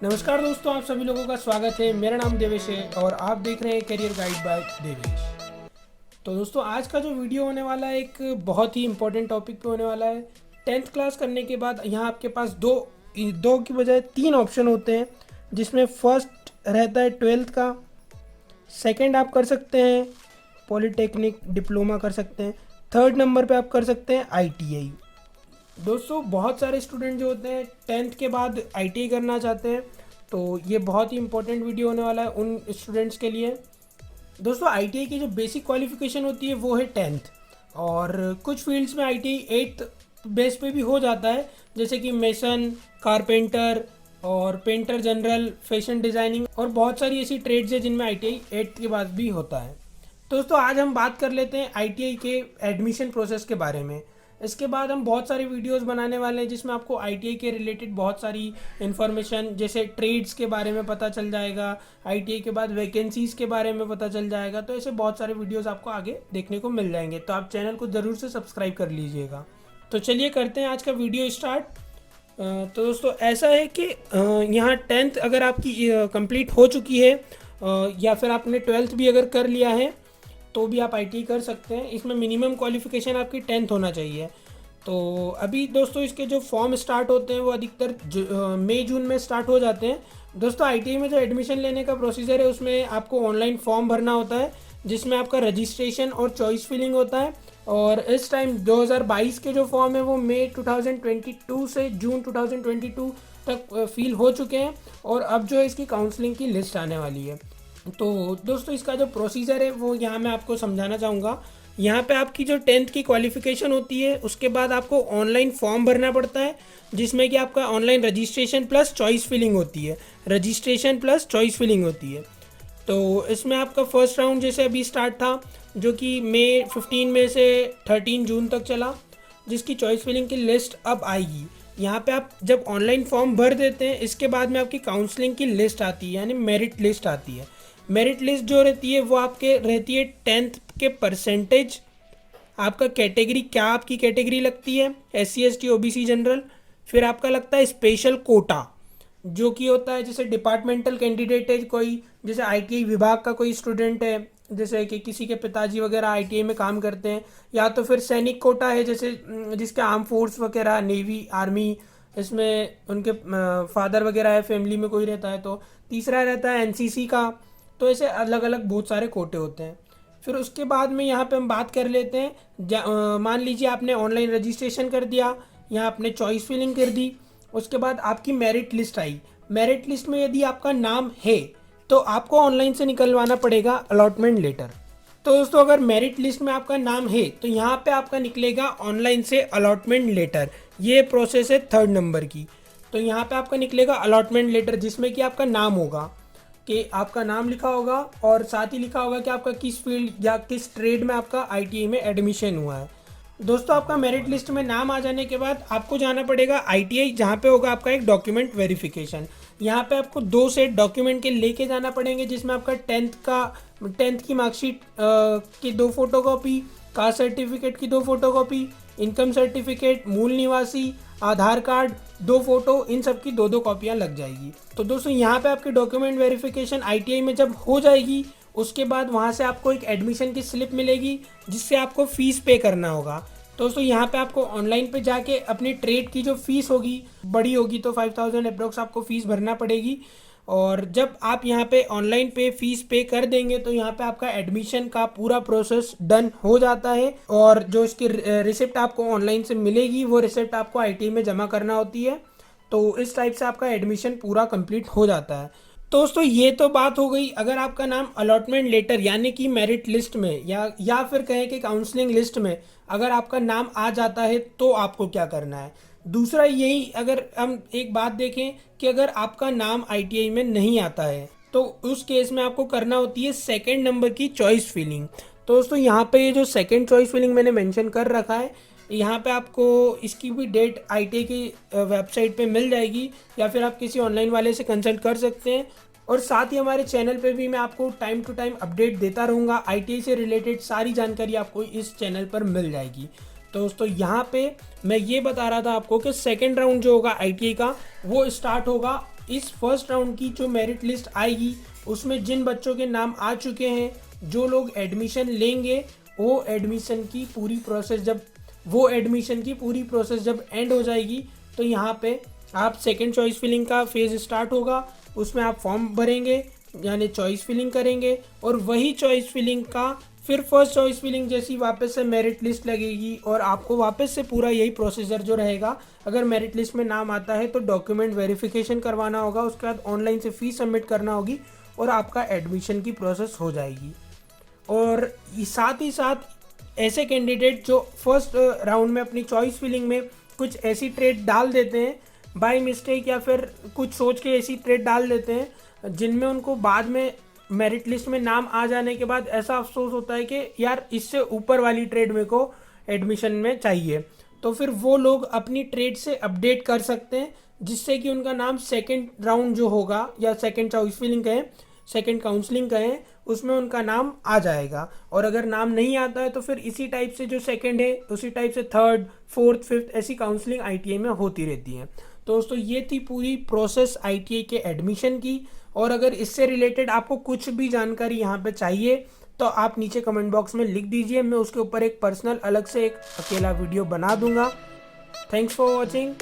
नमस्कार दोस्तों, आप सभी लोगों का स्वागत है। मेरा नाम देवेश है और आप देख रहे हैं करियर गाइड बाय देवेश। तो दोस्तों, आज का जो वीडियो होने वाला है एक बहुत ही इम्पोर्टेंट टॉपिक पे होने वाला है। 10th क्लास करने के बाद यहाँ आपके पास दो की बजाय 3 ऑप्शन होते हैं, जिसमें फर्स्ट रहता है 12th का, सेकंड आप कर सकते हैं पॉलिटेक्निक डिप्लोमा कर सकते हैं, थर्ड नंबर पे आप कर सकते हैं आईटीआई। दोस्तों, बहुत सारे स्टूडेंट जो होते हैं 10th के बाद आईटीआई करना चाहते हैं, तो ये बहुत ही इंपॉर्टेंट वीडियो होने वाला है उन स्टूडेंट्स के लिए। दोस्तों, आईटीआई की जो बेसिक क्वालिफिकेशन होती है वो है 10th, और कुछ फील्ड्स में आईटीआई 8th बेस पे भी हो जाता है, जैसे कि मेसन, कारपेंटर और पेंटर जनरल, फैशन डिज़ाइनिंग और बहुत सारी ऐसी ट्रेड्स है जिनमें आईटीआई 8th के बाद भी होता है। दोस्तों, आज हम बात कर लेते हैं आईटीआई के एडमिशन प्रोसेस के बारे में। इसके बाद हम बहुत सारी वीडियोस बनाने वाले हैं जिसमें आपको आईटीआई के रिलेटेड बहुत सारी इन्फॉर्मेशन, जैसे ट्रेड्स के बारे में पता चल जाएगा, आईटीआई के बाद वैकेंसीज़ के बारे में पता चल जाएगा। तो ऐसे बहुत सारे वीडियोस आपको आगे देखने को मिल जाएंगे, तो आप चैनल को ज़रूर से सब्सक्राइब कर लीजिएगा। तो चलिए करते हैं आज का वीडियो स्टार्ट। तो दोस्तों, ऐसा है कि यहाँ 10th अगर आपकी कंप्लीट हो चुकी है या फिर आपने 12th भी अगर कर लिया है तो भी आप आईटी कर सकते हैं। इसमें मिनिमम क्वालिफिकेशन आपकी 10th होना चाहिए। तो अभी दोस्तों, इसके जो फॉर्म स्टार्ट होते हैं वो अधिकतर मई जून में स्टार्ट हो जाते हैं। दोस्तों, आईटीआई में जो एडमिशन लेने का प्रोसीजर है उसमें आपको ऑनलाइन फॉर्म भरना होता है, जिसमें आपका रजिस्ट्रेशन और चॉइस फिलिंग होता है। और इस टाइम 2022 के जो फॉर्म है वो मई 2022 से जून 2022 तक फिल हो चुके हैं, और अब जो है इसकी काउंसलिंग की लिस्ट आने वाली है। तो दोस्तों, इसका जो प्रोसीजर है वो यहाँ मैं आपको समझाना चाहूँगा। यहाँ पे आपकी जो 10th की क्वालिफिकेशन होती है उसके बाद आपको ऑनलाइन फॉर्म भरना पड़ता है, जिसमें कि आपका online registration plus choice filling होती है। रजिस्ट्रेशन प्लस चॉइस फिलिंग होती है। तो इसमें आपका फर्स्ट राउंड जैसे अभी स्टार्ट था, जो कि मई 15 में से 13 जून तक चला, जिसकी चॉइस फिलिंग की लिस्ट अब आएगी। यहाँ पे आप जब ऑनलाइन फॉर्म भर देते हैं, इसके बाद में आपकी काउंसलिंग की लिस्ट आती है, यानी मेरिट लिस्ट आती है। मेरिट लिस्ट जो रहती है वो आपके रहती है 10th के परसेंटेज, आपका कैटेगरी, क्या आपकी कैटेगरी लगती है, SC ST OBC जनरल, फिर आपका लगता है स्पेशल कोटा, जो कि होता है जैसे डिपार्टमेंटल कैंडिडेट है कोई, जैसे आईटीआई विभाग का कोई स्टूडेंट है, जैसे कि किसी के पिताजी वगैरह आईटीआई में काम करते हैं, या तो फिर सैनिक कोटा है, जैसे जिसके आर्म फोर्स वगैरह, नेवी, आर्मी, इसमें उनके फादर वगैरह है, फैमिली में कोई रहता है। तो तीसरा रहता है एनसीसी का। तो ऐसे अलग अलग बहुत सारे कोटे होते हैं। फिर उसके बाद में यहाँ पे हम बात कर लेते हैं, मान लीजिए आपने ऑनलाइन रजिस्ट्रेशन कर दिया, यहाँ आपने चॉइस फिलिंग कर दी, उसके बाद आपकी मेरिट लिस्ट आई। मेरिट लिस्ट में यदि आपका नाम है तो आपको ऑनलाइन से निकलवाना पड़ेगा अलॉटमेंट लेटर। तो दोस्तों, अगर मेरिट लिस्ट में आपका नाम है तो यहाँ पे आपका निकलेगा ऑनलाइन से अलॉटमेंट लेटर। ये प्रोसेस है 3rd नंबर की। तो यहाँ पे आपका निकलेगा अलॉटमेंट लेटर, जिसमें कि आपका नाम होगा, कि आपका नाम लिखा होगा, और साथ ही लिखा होगा कि आपका किस फील्ड या किस ट्रेड में आपका आईटीआई में एडमिशन हुआ है। दोस्तों, आपका मेरिट लिस्ट में नाम आ जाने के बाद आपको जाना पड़ेगा आईटीआई, जहाँ पे होगा आपका एक डॉक्यूमेंट वेरिफिकेशन। यहाँ पे आपको 2 सेट डॉक्यूमेंट के लेके जाना पड़ेंगे, जिसमें आपका 10th की मार्कशीट की 2 फोटोकॉपी, कास्ट सर्टिफिकेट की 2 फोटोकॉपी, इनकम सर्टिफिकेट, मूल निवासी, आधार कार्ड 2 फोटो, इन सब की 2 कॉपियाँ लग जाएगी। तो दोस्तों, यहाँ पे आपकी डॉक्यूमेंट वेरिफिकेशन आईटीआई में जब हो जाएगी, उसके बाद वहाँ से आपको एक एडमिशन की स्लिप मिलेगी, जिससे आपको फ़ीस पे करना होगा। तो दोस्तों, यहाँ पे आपको ऑनलाइन पे जाके अपनी ट्रेड की जो फ़ीस होगी, बड़ी होगी तो 5000 अप्रोक्स आपको फ़ीस भरना पड़ेगी। और जब आप यहाँ पे ऑनलाइन पे फीस पे कर देंगे तो यहाँ पे आपका एडमिशन का पूरा प्रोसेस डन हो जाता है, और जो इसकी रिसिप्ट आपको ऑनलाइन से मिलेगी वो रिसिप्ट आपको आईटीआई में जमा करना होती है। तो इस टाइप से आपका एडमिशन पूरा कंप्लीट हो जाता है। तो दोस्तों, ये तो बात हो गई अगर आपका नाम अलॉटमेंट लेटर यानी कि मेरिट लिस्ट में या फिर कहें कि काउंसलिंग लिस्ट में अगर आपका नाम आ जाता है तो आपको क्या करना है। दूसरा यही, अगर हम एक बात देखें कि अगर आपका नाम आईटीआई में नहीं आता है तो उस केस में आपको करना होती है 2nd नंबर की चॉइस फिलिंग। तो दोस्तों, यहाँ पे ये जो 2nd चॉइस फिलिंग मैंने मेंशन कर रखा है, यहाँ पे आपको इसकी भी डेट आईटीआई की वेबसाइट पे मिल जाएगी, या फिर आप किसी ऑनलाइन वाले से कंसल्ट कर सकते हैं। और साथ ही हमारे चैनल पे भी मैं आपको टाइम टू टाइम अपडेट देता रहूँगा। आईटीआई से रिलेटेड सारी जानकारी आपको इस चैनल पर मिल जाएगी। तो दोस्तों यहाँ पे मैं ये बता रहा था आपको कि सेकेंड राउंड जो होगा ITI का वो स्टार्ट होगा। इस फर्स्ट राउंड की जो मेरिट लिस्ट आएगी उसमें जिन बच्चों के नाम आ चुके हैं, जो लोग एडमिशन लेंगे, वो एडमिशन की पूरी प्रोसेस जब एंड हो जाएगी तो यहाँ पे आप सेकेंड चॉइस फिलिंग का फेज स्टार्ट होगा। उसमें आप फॉर्म भरेंगे यानी चॉइस फिलिंग करेंगे और वही चॉइस फिलिंग का फिर फर्स्ट चॉइस फिलिंग जैसी वापस से मेरिट लिस्ट लगेगी और आपको वापस से पूरा यही प्रोसीजर जो रहेगा। अगर मेरिट लिस्ट में नाम आता है तो डॉक्यूमेंट वेरिफिकेशन करवाना होगा, उसके बाद ऑनलाइन से फीस सबमिट करना होगी और आपका एडमिशन की प्रोसेस हो जाएगी। और साथ ही साथ ऐसे कैंडिडेट जो फर्स्ट राउंड में अपनी चॉइस फिलिंग में कुछ ऐसी ट्रेड डाल देते हैं बाय मिस्टेक या फिर कुछ सोच के ऐसी ट्रेड डाल देते हैं जिनमें उनको बाद में मेरिट लिस्ट में नाम आ जाने के बाद ऐसा अफसोस होता है कि यार इससे ऊपर वाली ट्रेड मेरे को एडमिशन में चाहिए, तो फिर वो लोग अपनी ट्रेड से अपडेट कर सकते हैं जिससे कि उनका नाम सेकंड राउंड जो होगा या सेकंड चॉइस फिलिंग कहें, सेकंड काउंसलिंग कहें, उसमें उनका नाम आ जाएगा। और अगर नाम नहीं आता है तो फिर इसी टाइप से जो सेकंड है उसी टाइप से थर्ड, फोर्थ, फिफ्थ ऐसी काउंसलिंग ITI में होती रहती है। तो दोस्तों ये थी पूरी प्रोसेस ITI के एडमिशन की। और अगर इससे रिलेटेड आपको कुछ भी जानकारी यहाँ पे चाहिए तो आप नीचे कमेंट बॉक्स में लिख दीजिए, मैं उसके ऊपर एक पर्सनल अलग से एक अकेला वीडियो बना दूंगा। Thanks for watching.